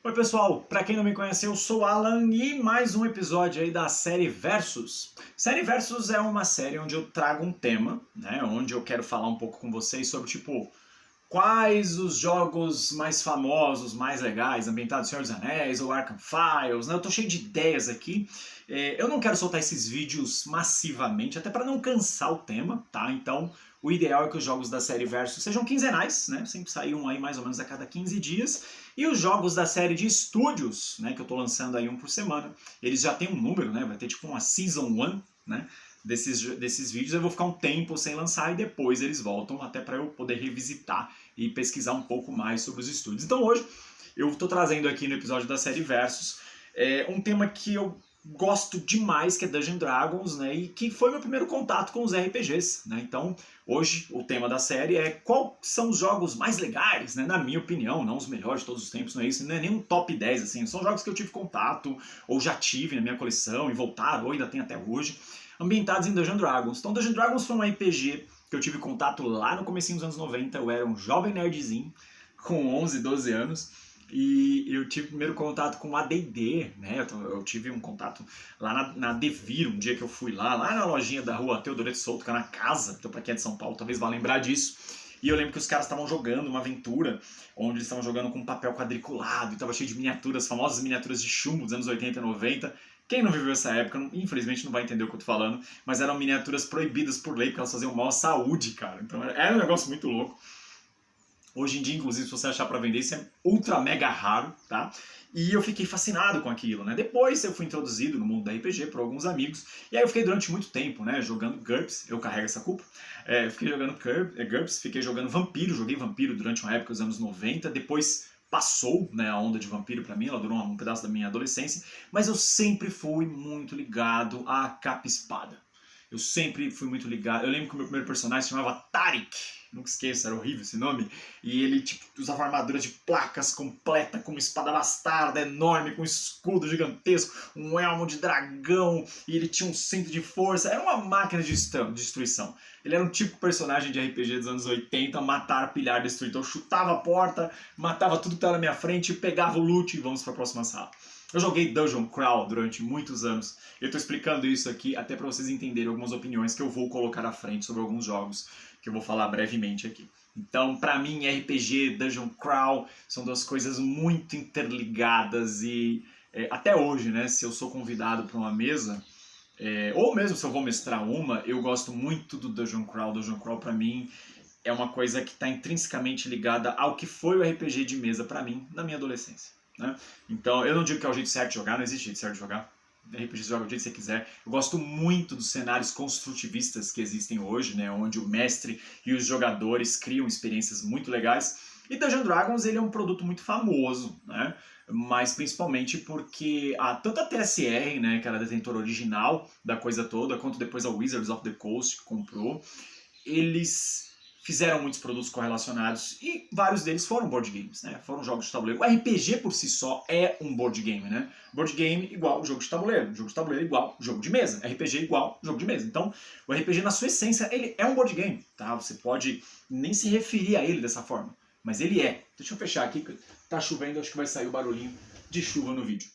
Oi pessoal, pra quem não me conhece, eu sou o Alan e mais um episódio aí da série Versus. Série Versus é uma série onde eu trago um tema, né, onde eu quero falar um pouco com vocês sobre, quais os jogos mais famosos, mais legais, ambientados em Senhor dos Anéis ou Arkham Files, né? Eu tô cheio de ideias aqui. Eu não quero soltar esses vídeos massivamente, até para não cansar o tema, tá? Então, o ideal é que os jogos da série Versus sejam quinzenais, né? Sempre sair um aí mais ou menos a cada 15 dias. E os jogos da série de estúdios, né, que eu tô lançando aí um por semana, eles já têm um número, né? Vai ter tipo uma Season 1, né? Desses vídeos. Eu vou ficar um tempo sem lançar e depois eles voltam até para eu poder revisitar e pesquisar um pouco mais sobre os estúdios. Então hoje eu estou trazendo aqui no episódio da série Versus um tema que eu gosto demais, que é Dungeons & Dragons, né, e que foi meu primeiro contato com os RPGs, né. Então hoje o tema da série é quais são os jogos mais legais, né, na minha opinião, não os melhores de todos os tempos, não é isso, não é nem um top 10, assim, são jogos que eu tive contato, ou já tive na minha coleção e voltaram, ou ainda tem até hoje, ambientados em Dungeons & Dragons. Então Dungeons & Dragons foi um RPG que eu tive contato lá no comecinho dos anos 90, eu era um jovem nerdzinho, com 11, 12 anos, e eu tive primeiro contato com AD&D, né, eu tive um contato lá na Devir, um dia que eu fui lá na lojinha da rua Teodoreto Souto, que é na casa, então pra quem é de São Paulo talvez vá lembrar disso, e eu lembro que os caras estavam jogando uma aventura, onde eles estavam jogando com papel quadriculado, e tava cheio de miniaturas, famosas miniaturas de chumbo dos anos 80 e 90, quem não viveu essa época, infelizmente não vai entender o que eu tô falando, mas eram miniaturas proibidas por lei, porque elas faziam mal à saúde, cara. Então era um negócio muito louco. Hoje em dia, inclusive, se você achar pra vender, isso é ultra mega raro, tá? E eu fiquei fascinado com aquilo, né? Depois eu fui introduzido no mundo da RPG por alguns amigos, e aí eu fiquei durante muito tempo, né, jogando GURPS, eu carrego essa culpa, fiquei jogando GURPS, fiquei jogando Vampiro, joguei Vampiro durante uma época dos anos 90, depois passou, né, a onda de Vampiro pra mim, ela durou um pedaço da minha adolescência, mas eu sempre fui muito ligado à capa-espada. Eu sempre fui muito ligado. Eu lembro que o meu primeiro personagem se chamava Tarik, nunca esqueço, era horrível esse nome, e ele tipo, usava armadura de placas completa, com uma espada bastarda enorme, com um escudo gigantesco, um elmo de dragão, e ele tinha um cinto de força, era uma máquina de destruição. Ele era um tipo de personagem de RPG dos anos 80, matar, pilhar, destruir. Então eu chutava a porta, matava tudo que estava na minha frente, pegava o loot e vamos para a próxima sala. Eu joguei Dungeon Crawl durante muitos anos. Eu estou explicando isso aqui até para vocês entenderem algumas opiniões que eu vou colocar à frente sobre alguns jogos que eu vou falar brevemente aqui. Então, para mim, RPG, Dungeon Crawl são duas coisas muito interligadas e até hoje, né, se eu sou convidado para uma mesa, ou mesmo se eu vou mestrar uma, eu gosto muito do Dungeon Crawl. Dungeon Crawl para mim é uma coisa que está intrinsecamente ligada ao que foi o RPG de mesa para mim na minha adolescência. Né? Então, eu não digo que é o jeito certo de jogar, não existe jeito certo de jogar. RPG você joga do jeito que você quiser. Eu gosto muito dos cenários construtivistas que existem hoje, né? Onde o mestre e os jogadores criam experiências muito legais. E Dungeons & Dragons ele é um produto muito famoso, né? Mas principalmente porque tanto a TSR, né, que era a detentora original da coisa toda, quanto depois a Wizards of the Coast, que comprou, eles fizeram muitos produtos correlacionados e vários deles foram board games, né? Foram jogos de tabuleiro. O RPG por si só é um board game, né? Board game igual jogo de tabuleiro, jogo de tabuleiro igual jogo de mesa, RPG igual jogo de mesa. Então, o RPG na sua essência, ele é um board game, tá? Você pode nem se referir a ele dessa forma, mas ele é. Deixa eu fechar aqui, tá chovendo, acho que vai sair o barulhinho de chuva no vídeo.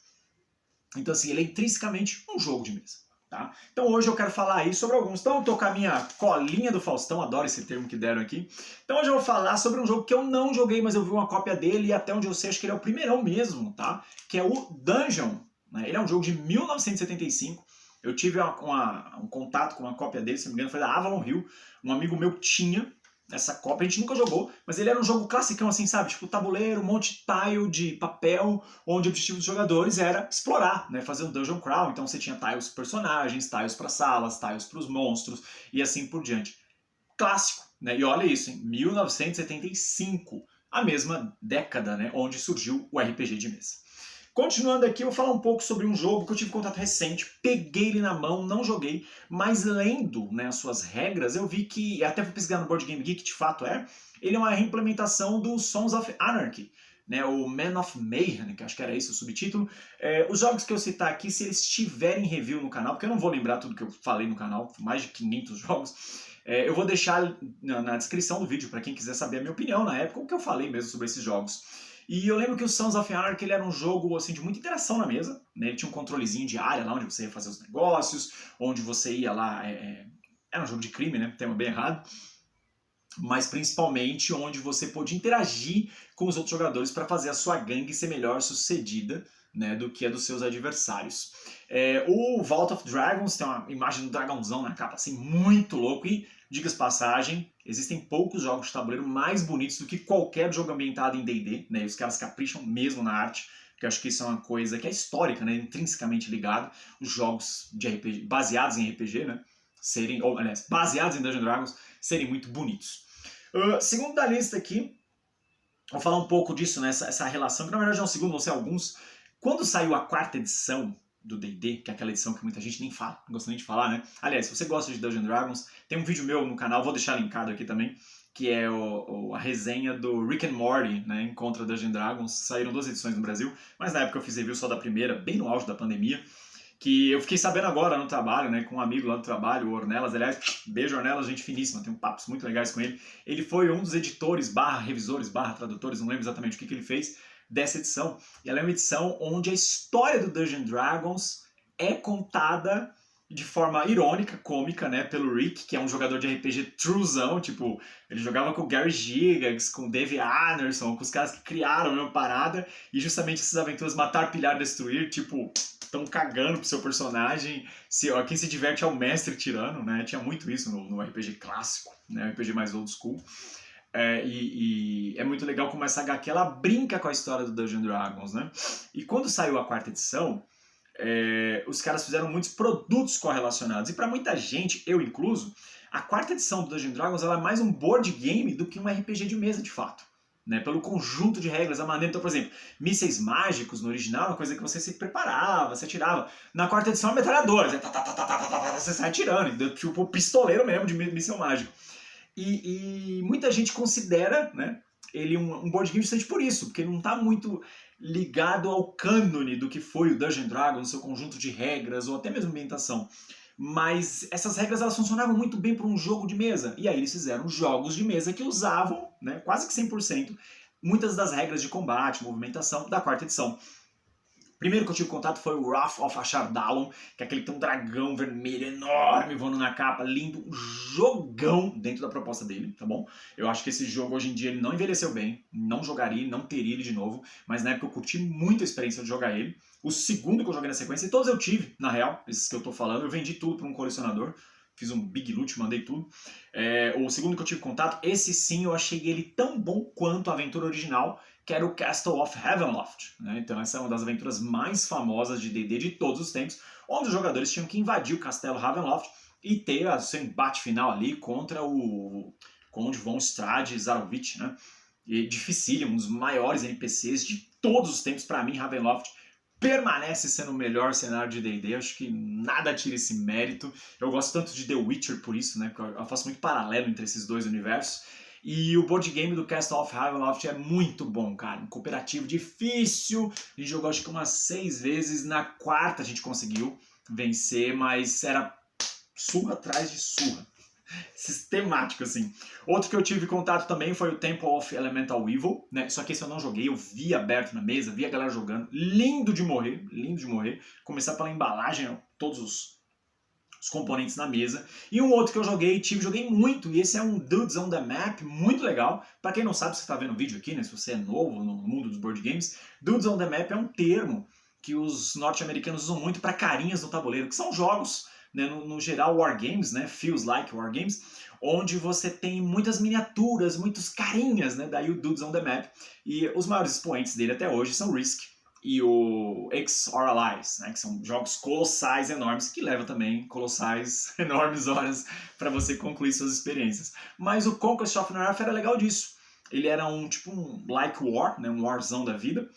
Então, assim, ele é intrinsecamente um jogo de mesa. Tá? Então hoje eu quero falar aí sobre alguns. Então eu tô com a minha colinha do Faustão, adoro esse termo que deram aqui. Então hoje eu vou falar sobre um jogo que eu não joguei, mas eu vi uma cópia dele e até onde eu sei acho que ele é o primeirão mesmo, tá? Que é o Dungeon. Né? Ele é um jogo de 1975. Eu tive um contato com uma cópia dele, se não me engano foi da Avalon Hill. Um amigo meu tinha essa cópia, a gente nunca jogou, mas ele era um jogo classicão assim, sabe? Tipo tabuleiro, um monte de tile de papel, onde o objetivo dos jogadores era explorar, né? Fazer um dungeon crawl, então você tinha tiles para personagens, tiles para salas, tiles para os monstros e assim por diante. Clássico, né? E olha isso, em 1975, a mesma década, né, onde surgiu o RPG de mesa. Continuando aqui, eu vou falar um pouco sobre um jogo que eu tive contato recente, peguei ele na mão, não joguei, mas lendo, né, as suas regras, eu vi que, até fui pesquisar no Board Game Geek, de fato ele é uma reimplementação do Sons of Anarchy, né, o Man of Mayhem, que acho que era esse o subtítulo. Os jogos que eu citar aqui, se eles tiverem review no canal, porque eu não vou lembrar tudo que eu falei no canal, mais de 500 jogos, eu vou deixar na descrição do vídeo para quem quiser saber a minha opinião na época, o que eu falei mesmo sobre esses jogos. E eu lembro que o Sons of Anarchy ele era um jogo assim, de muita interação na mesa, né? Ele tinha um controlezinho de área lá onde você ia fazer os negócios, onde você ia lá... Era um jogo de crime, né? Tema bem errado. Mas principalmente onde você podia interagir com os outros jogadores para fazer a sua gangue ser melhor sucedida, né, do que a dos seus adversários. O Vault of Dragons tem uma imagem do dragãozão na capa, assim, muito louco. E, diga-se passagem, existem poucos jogos de tabuleiro mais bonitos do que qualquer jogo ambientado em D&D, né? E os caras capricham mesmo na arte, porque eu acho que isso é uma coisa que é histórica, né, intrinsecamente ligado. Os jogos de RPG, baseados em RPG, né, aliás, baseados em Dungeons & Dragons, serem muito bonitos. Segundo da lista aqui, vou falar um pouco disso, né, essa relação, que na verdade é um segundo, vão ser alguns. Quando saiu a 4ª edição do D&D, que é aquela edição que muita gente nem fala, não gosta nem de falar, né? Aliás, se você gosta de Dungeons & Dragons, tem um vídeo meu no canal, vou deixar linkado aqui também, que é a resenha do Rick and Morty, né, em contra Dungeons & Dragons. Saíram 2 edições no Brasil, mas na época eu fiz review só da primeira, bem no auge da pandemia, que eu fiquei sabendo agora no trabalho, né, com um amigo lá do trabalho, o Ornelas, aliás, beijo Ornelas, gente finíssima, tem papos muito legais com ele. Ele foi um dos editores, revisores, tradutores, não lembro exatamente o que ele fez, dessa edição. E ela é uma edição onde a história do Dungeons & Dragons é contada de forma irônica, cômica, né, pelo Rick, que é um jogador de RPG truzão, tipo, ele jogava com o Gary Gygax, com o Dave Arneson, com os caras que criaram a mesma parada, e justamente essas aventuras matar, pilhar, destruir, tipo, estão cagando pro seu personagem, quem se diverte é o mestre tirano, né, tinha muito isso no RPG clássico, né, RPG mais old school. E é muito legal como essa HQ ela brinca com a história do Dungeons & Dragons, né? E quando saiu a 4ª edição, os caras fizeram muitos produtos correlacionados. E para muita gente, eu incluso, a 4ª edição do Dungeons & Dragons ela é mais um board game do que um RPG de mesa, de fato. Né? Pelo conjunto de regras, a maneira... Então, por exemplo, mísseis mágicos no original é uma coisa que você se preparava, você atirava. Na 4ª edição é metralhadora, você sai atirando, tipo pistoleiro mesmo de míssel mágico. E muita gente considera, né, ele um board game justamente por isso, porque ele não está muito ligado ao cânone do que foi o Dungeons & Dragons, seu conjunto de regras, ou até mesmo ambientação. Mas essas regras elas funcionavam muito bem para um jogo de mesa. E aí eles fizeram jogos de mesa que usavam, né, quase que 100%, muitas das regras de combate, movimentação da 4ª edição. Primeiro que eu tive contato foi o Wrath of Ashardalon, que é aquele que tem um dragão vermelho enorme voando na capa, lindo, um jogão dentro da proposta dele, tá bom? Eu acho que esse jogo hoje em dia ele não envelheceu bem, não jogaria, não teria ele de novo, mas na época eu curti muito a experiência de jogar ele. O segundo que eu joguei na sequência, e todos eu tive, na real, esses que eu tô falando, eu vendi tudo para um colecionador, fiz um big loot, mandei tudo. O segundo que eu tive contato, esse sim eu achei ele tão bom quanto a aventura original, que era o Castle of Ravenloft. Né? Então essa é uma das aventuras mais famosas de D&D de todos os tempos, onde os jogadores tinham que invadir o Castelo Ravenloft e ter o seu embate final ali contra o Conde von Strahd Zarovich, né? E dificílimo, um dos maiores NPCs de todos os tempos. Para mim, Ravenloft permanece sendo o melhor cenário de D&D, acho que nada tira esse mérito. Eu gosto tanto de The Witcher por isso, né? Porque eu faço muito paralelo entre esses dois universos. E o board game do Castle of Ravenloft é muito bom, cara. Um cooperativo difícil. A gente jogou acho que umas 6 vezes. Na 4ª a gente conseguiu vencer, mas era surra atrás de surra. Sistemático, assim. Outro que eu tive contato também foi o Temple of Elemental Evil, né? Só que esse eu não joguei, eu vi aberto na mesa, vi a galera jogando. Lindo de morrer, lindo de morrer. Começar pela embalagem, todos os componentes na mesa. E um outro que eu joguei muito, e esse é um Dudes on the Map, muito legal. Pra quem não sabe, você tá vendo o vídeo aqui, né? Se você é novo no mundo dos board games, Dudes on the Map é um termo que os norte-americanos usam muito para carinhas no tabuleiro, que são jogos, né, no geral wargames, né, feels like wargames, onde você tem muitas miniaturas, muitos carinhas, né, daí o Dudes on the Map. E os maiores expoentes dele até hoje são Risk e o XR Allies, né, que são jogos colossais enormes, que levam também colossais enormes horas para você concluir suas experiências. Mas o Conquest of Narf era legal disso. Ele era tipo um like war, né, um warzão da vida,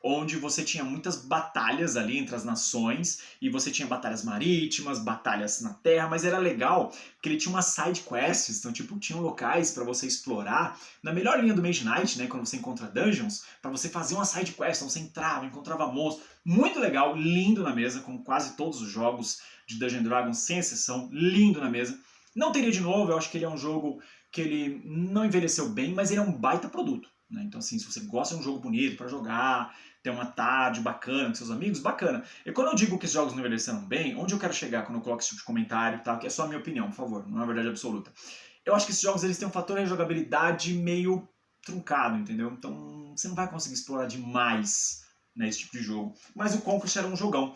onde você tinha muitas batalhas ali entre as nações, e você tinha batalhas marítimas, batalhas na terra, mas era legal porque ele tinha umas side quests, então tipo, tinham locais para você explorar, na melhor linha do Mage Knight, né, quando você encontra dungeons, para você fazer uma side quest, então você entrava, encontrava monstros, muito legal, lindo na mesa, como quase todos os jogos de Dungeons & Dragons, sem exceção, lindo na mesa. Não teria de novo, eu acho que ele é um jogo que ele não envelheceu bem, mas ele é um baita produto. né? Então, assim, se você gosta de um jogo bonito para jogar, ter uma tarde bacana com seus amigos, bacana. E quando eu digo que esses jogos não envelheceram bem, onde eu quero chegar quando eu coloco esse tipo de comentário, tá? Que é só a minha opinião, por favor, não é uma verdade absoluta. Eu acho que esses jogos eles têm um fator de jogabilidade meio truncado, entendeu? Então você não vai conseguir explorar demais, né, esse tipo de jogo. Mas o Conquest era um jogão.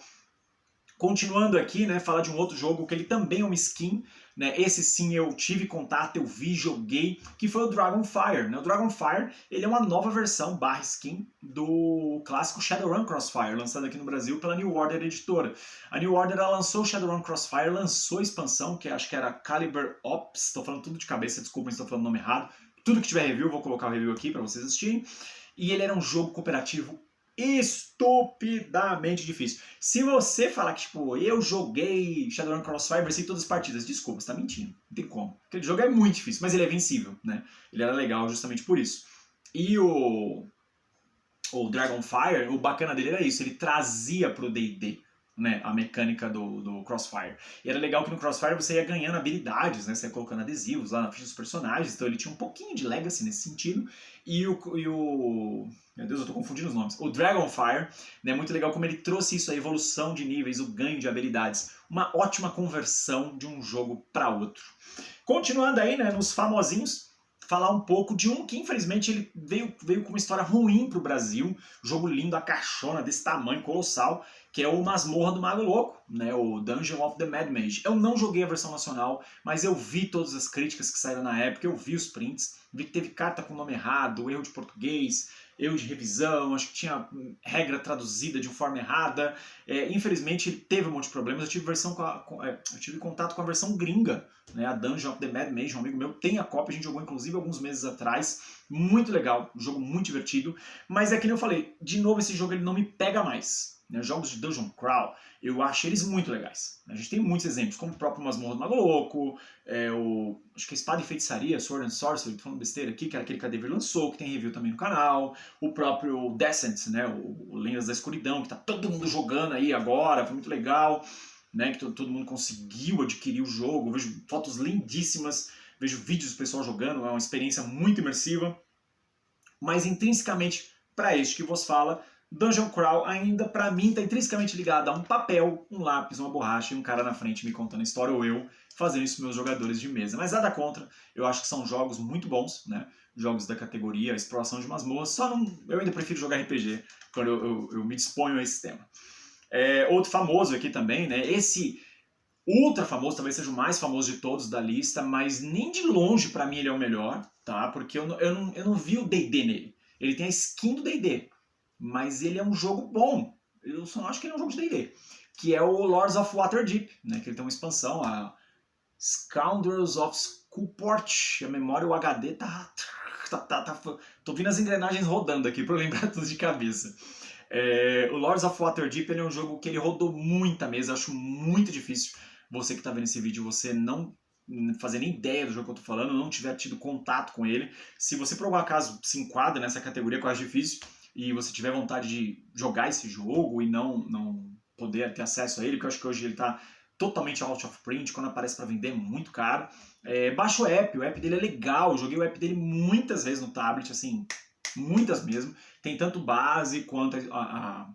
Continuando aqui, né, falar de um outro jogo que ele também é uma skin, né, esse sim eu tive contato, eu vi, joguei, que foi o Dragonfire, né, o Dragonfire, ele é uma nova versão, barra skin, do clássico Shadowrun Crossfire, lançado aqui no Brasil pela New Order Editora. A New Order ela lançou o Shadowrun Crossfire, lançou a expansão, que acho que era Caliber Ops, estou falando tudo de cabeça, desculpa se estou falando o nome errado, tudo que tiver review, vou colocar o review aqui para vocês assistirem, e ele era um jogo cooperativo estupidamente difícil. Se você falar que, tipo, eu joguei Shadowrun Crossfire, venci todas as partidas, desculpa, você tá mentindo. Não tem como. Aquele jogo é muito difícil, mas ele é vencível, né? Ele era legal justamente por isso. E o Dragonfire, o bacana dele era isso, ele trazia pro D&D, né, a mecânica do Crossfire. E era legal que no Crossfire você ia ganhando habilidades, né, você ia colocando adesivos lá na ficha dos personagens, então ele tinha um pouquinho de legacy nesse sentido. E o meu Deus, eu tô confundindo os nomes. O Dragonfire, né, muito legal como ele trouxe isso, a evolução de níveis, o ganho de habilidades. Uma ótima conversão de um jogo para outro. Continuando aí, né, nos famosinhos, falar um pouco de um que infelizmente ele veio com uma história ruim pro Brasil, jogo lindo, a caixona desse tamanho, colossal, que é o Masmorra do Mago Louco, né, o Dungeon of the Mad Mage. Eu não joguei a versão nacional, mas eu vi todas as críticas que saíram na época, eu vi os prints, vi que teve carta com nome errado, erro de português, erro de revisão, acho que tinha regra traduzida de forma errada. Infelizmente ele teve um monte de problemas, eu tive contato com a versão gringa, né, a Dungeon of the Mad Mage, um amigo meu tem a cópia, a gente jogou inclusive alguns meses atrás, muito legal, um jogo muito divertido, mas é que nem eu falei, de novo esse jogo ele não me pega mais. Né, jogos de Dungeon Crawl, eu acho eles muito legais. A gente tem muitos exemplos, como o próprio Masmorra do Mago Louco, acho que a Espada e Feitiçaria, Sword and Sorcery, tô falando besteira aqui, que era aquele que a Dever lançou, que tem review também no canal, o próprio Descent, né, o Lendas da Escuridão, que tá todo mundo jogando aí agora, foi muito legal, né, que todo mundo conseguiu adquirir o jogo, eu vejo fotos lindíssimas, vejo vídeos do pessoal jogando, é uma experiência muito imersiva, mas intrinsecamente para este que vos fala, Dungeon Crawl ainda, pra mim, tá intrinsecamente ligado a um papel, um lápis, uma borracha e um cara na frente me contando a história, ou eu fazendo isso com meus jogadores de mesa. Mas nada contra, eu acho que são jogos muito bons, né? Jogos da categoria, exploração de masmorras, eu ainda prefiro jogar RPG quando eu me disponho a esse tema. Outro famoso aqui também, né? Esse ultra famoso, talvez seja o mais famoso de todos da lista, mas nem de longe pra mim ele é o melhor, tá? Porque eu não vi o D&D nele. Ele tem a skin do D&D, mas ele é um jogo bom. Eu só não acho que ele é um jogo de D&D. Que é o Lords of Waterdeep, né? Que ele tem uma expansão, a Scoundrels of Skullport. A memória, o HD tô vendo as engrenagens rodando aqui para eu lembrar tudo de cabeça. O Lords of Waterdeep ele é um jogo que ele rodou muita mesa. Acho muito difícil você que está vendo esse vídeo, você não fazer nem ideia do jogo que eu tô falando, não tiver tido contato com ele. Se você por algum acaso se enquadra nessa categoria, que eu acho difícil, e você tiver vontade de jogar esse jogo e não poder ter acesso a ele, porque eu acho que hoje ele está totalmente out of print, quando aparece para vender é muito caro. Baixa o app dele é legal, eu joguei o app dele muitas vezes no tablet, assim, muitas mesmo. Tem tanto base quanto a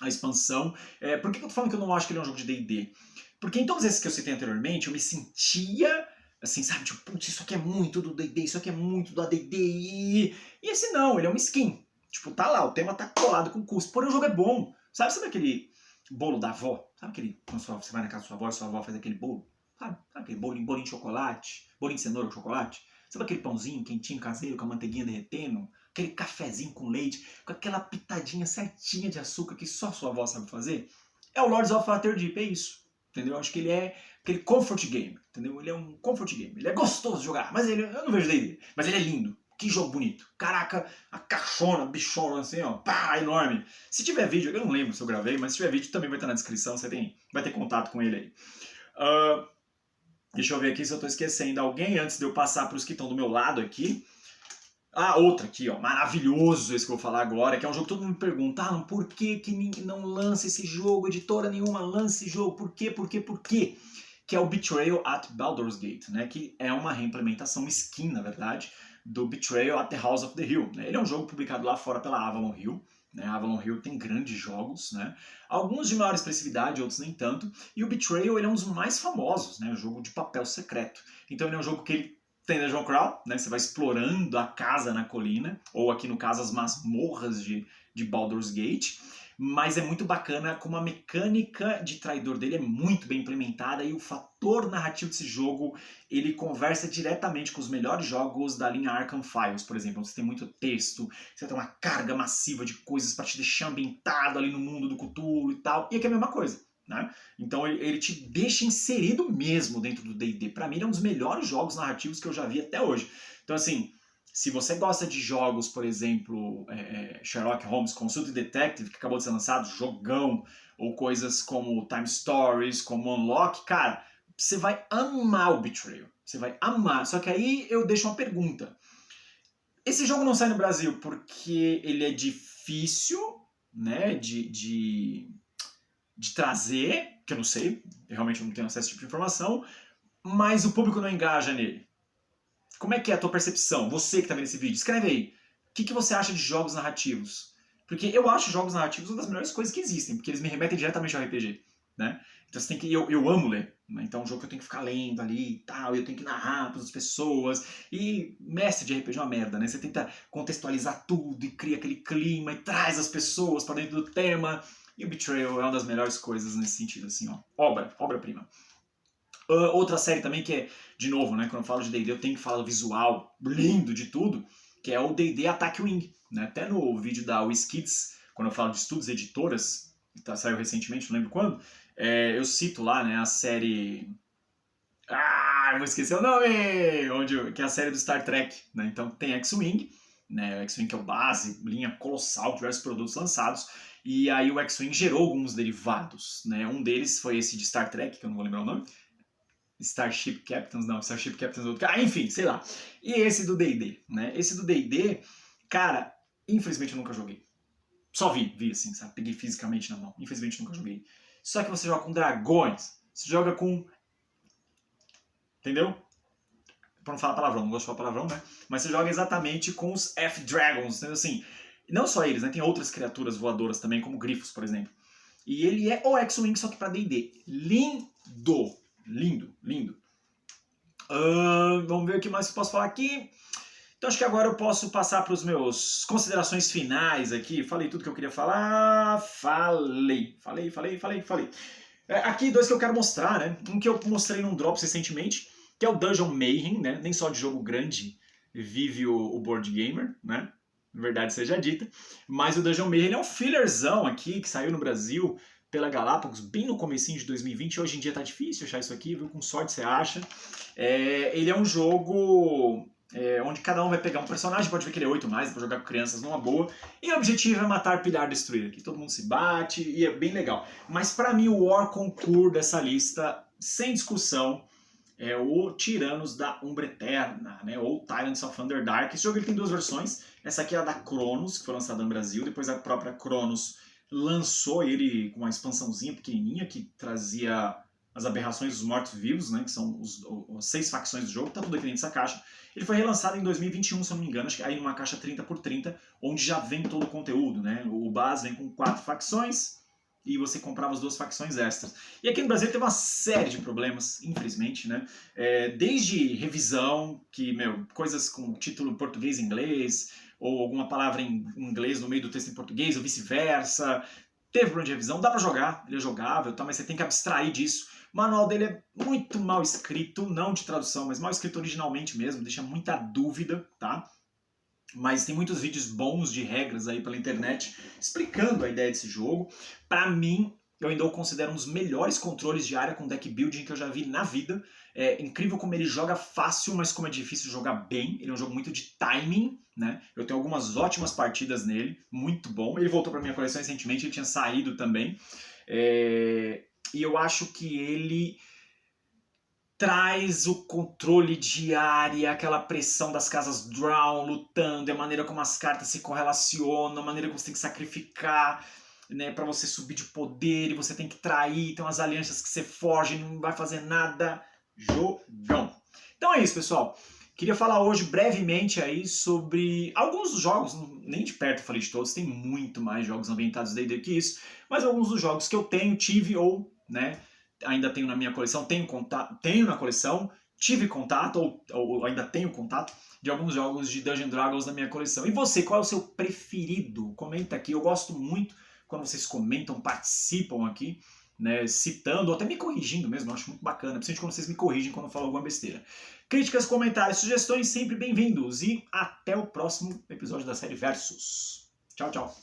expansão. Por que eu tô falando que eu não acho que ele é um jogo de D&D? Porque em todos esses que eu citei anteriormente, eu me sentia assim, sabe, tipo, putz, isso aqui é muito do D&D, isso aqui é muito do AD&D, e esse não, ele é uma skin. Tipo, tá lá, o tema tá colado com custo, porém o jogo é bom. Sabe aquele bolo da avó? Sabe aquele, quando você vai na casa da sua avó e sua avó faz aquele bolo? Sabe aquele bolinho de chocolate, bolinho de cenoura com chocolate? Sabe aquele pãozinho quentinho, caseiro, com a manteiguinha derretendo? Aquele cafezinho com leite, com aquela pitadinha certinha de açúcar que só sua avó sabe fazer? É o Lords of Waterdeep, é isso. Entendeu? Acho que ele é aquele comfort game, entendeu? Ele é um comfort game. Ele é gostoso de jogar, mas eu não vejo dele. Mas ele é lindo. Que jogo bonito. Caraca, a caixona, bichona assim, ó, pá, enorme. Se tiver vídeo, eu não lembro se eu gravei, mas se tiver vídeo também vai estar na descrição, você vai ter contato com ele aí. Deixa eu ver aqui se eu tô esquecendo alguém antes de eu passar para os que estão do meu lado aqui. Outra aqui, ó, maravilhoso esse que eu vou falar agora, que é um jogo que todo mundo me pergunta, por que não lança esse jogo, editora nenhuma lança esse jogo, por quê? Que é o Betrayal at Baldur's Gate, né, que é uma reimplementação skin, na verdade, do Betrayal at the House of the Hill. Né? Ele é um jogo publicado lá fora pela Avalon Hill. Né? A Avalon Hill tem grandes jogos, né? Alguns de maior expressividade, outros nem tanto. E o Betrayal ele é um dos mais famosos, né? Um jogo de papel secreto. Então ele é um jogo que ele tem Dungeon Crawl, né? Você vai explorando a casa na colina, ou aqui no caso as masmorras de Baldur's Gate. Mas é muito bacana como a mecânica de traidor dele é muito bem implementada e o fator narrativo desse jogo ele conversa diretamente com os melhores jogos da linha Arkham Files, por exemplo. Você tem muito texto, você tem uma carga massiva de coisas para te deixar ambientado ali no mundo do Cthulhu e tal, e aqui é a mesma coisa. Né? Então ele te deixa inserido mesmo dentro do D&D. Para mim ele é um dos melhores jogos narrativos que eu já vi até hoje. Então assim, se você gosta de jogos, por exemplo, Sherlock Holmes Consult Detective, que acabou de ser lançado, jogão, ou coisas como Time Stories, como Unlock, cara, você vai amar o Betrayal. Você vai amar. Só que aí eu deixo uma pergunta. Esse jogo não sai no Brasil porque ele é difícil, né, de trazer, que eu não sei, eu realmente não tenho acesso a esse tipo de informação, mas o público não engaja nele. Como é que é a tua percepção? Você que está vendo esse vídeo, escreve aí. O que você acha de jogos narrativos? Porque eu acho jogos narrativos uma das melhores coisas que existem, porque eles me remetem diretamente ao RPG, né? Então você tem que... Eu amo ler, né? Então é um jogo que eu tenho que ficar lendo ali e tal, eu tenho que narrar para as pessoas. E mestre de RPG é uma merda, né? Você tenta contextualizar tudo e cria aquele clima e traz as pessoas para dentro do tema. E o Betrayal é uma das melhores coisas nesse sentido, assim, ó. Obra-prima. Outra série também que é, de novo, né, quando eu falo de D&D eu tenho que falar do visual lindo de tudo, que é o D&D Attack Wing. Né? Até no vídeo da WizKids, quando eu falo de estudos editoras, que saiu recentemente, não lembro quando, eu cito lá, né, a série... eu vou esquecer o nome! Que é a série do Star Trek. Né? Então tem X-Wing, né? O X-Wing que é o base, linha colossal, diversos produtos lançados, e aí o X-Wing gerou alguns derivados. Né? Um deles foi esse de Star Trek, que eu não vou lembrar o nome, Starship Captains é outro. Enfim, sei lá. E esse do D&D, né? Esse do D&D, cara, infelizmente eu nunca joguei. Só vi assim, sabe? Peguei fisicamente na mão. Infelizmente nunca joguei. Só que você joga com dragões, você joga com... Entendeu? Pra não falar palavrão, não gosto de falar palavrão, né? Mas você joga exatamente com os F-Dragons, entendeu? Assim, não só eles, né? Tem outras criaturas voadoras também, como grifos, por exemplo. E ele é o X-Wing, só que pra D&D. Lindo! Lindo. Vamos ver o que mais eu posso falar aqui. Então acho que agora eu posso passar para os meus considerações finais aqui. Falei tudo que eu queria falar. Falei. Aqui dois que eu quero mostrar, né? Um que eu mostrei num Drops recentemente, que é o Dungeon Mayhem, né? Nem só de jogo grande vive o board gamer, né? Verdade seja dita. Mas o Dungeon Mayhem é um fillerzão aqui, que saiu no Brasil pela Galápagos, bem no comecinho de 2020. Hoje em dia tá difícil achar isso aqui, viu? Com sorte você acha. Ele é um jogo onde cada um vai pegar um personagem, pode ver que ele é 8+, para jogar com crianças numa boa. E o objetivo é matar, pilhar, destruir. Aqui todo mundo se bate e é bem legal. Mas para mim o War Concours dessa lista, sem discussão, é o Tiranos da Umbra Eterna, né? Ou Tyrants of Underdark. Esse jogo ele tem duas versões. Essa aqui é a da Cronos, que foi lançada no Brasil. Depois a própria Cronos lançou ele com uma expansãozinha pequenininha que trazia as aberrações dos mortos-vivos, né, que são as 6 facções do jogo, tá tudo aqui dentro dessa caixa. Ele foi relançado em 2021, se eu não me engano, acho que aí numa caixa 30x30, onde já vem todo o conteúdo, né? O base vem com 4 facções e você comprava as 2 facções extras. E aqui no Brasil teve uma série de problemas, infelizmente, né? Desde revisão, que, coisas com título em português e inglês, ou alguma palavra em inglês no meio do texto em português, ou vice-versa. Teve problema de revisão, dá pra jogar, ele é jogável, tá, mas você tem que abstrair disso. O manual dele é muito mal escrito, não de tradução, mas mal escrito originalmente mesmo, deixa muita dúvida, tá? Mas tem muitos vídeos bons de regras aí pela internet explicando a ideia desse jogo. Pra mim, eu ainda o considero um dos melhores controles de área com deck building que eu já vi na vida. É incrível como ele joga fácil, mas como é difícil jogar bem. Ele é um jogo muito de timing, né? Eu tenho algumas ótimas partidas nele, muito bom. Ele voltou pra minha coleção recentemente, ele tinha saído também. E eu acho que ele traz o controle de área, aquela pressão das casas Drown lutando, a maneira como as cartas se correlacionam, a maneira como você tem que sacrificar, né, para você subir de poder, e você tem que trair, tem umas alianças que você foge, não vai fazer nada. Jogão. Então é isso, pessoal. Queria falar hoje brevemente aí sobre alguns dos jogos, nem de perto eu falei de todos, tem muito mais jogos ambientados D&D que isso, mas alguns dos jogos que eu tenho, tive ou, né, ainda tenho na minha coleção, tenho na coleção, tive contato ou ainda tenho contato de alguns jogos de Dungeons Dragons na minha coleção. E você, qual é o seu preferido? Comenta aqui, eu gosto muito quando vocês comentam, participam aqui, né, citando ou até me corrigindo mesmo, eu acho muito bacana, principalmente quando vocês me corrigem quando eu falo alguma besteira. Críticas, comentários, sugestões sempre bem-vindos e até o próximo episódio da série Versus. Tchau, tchau.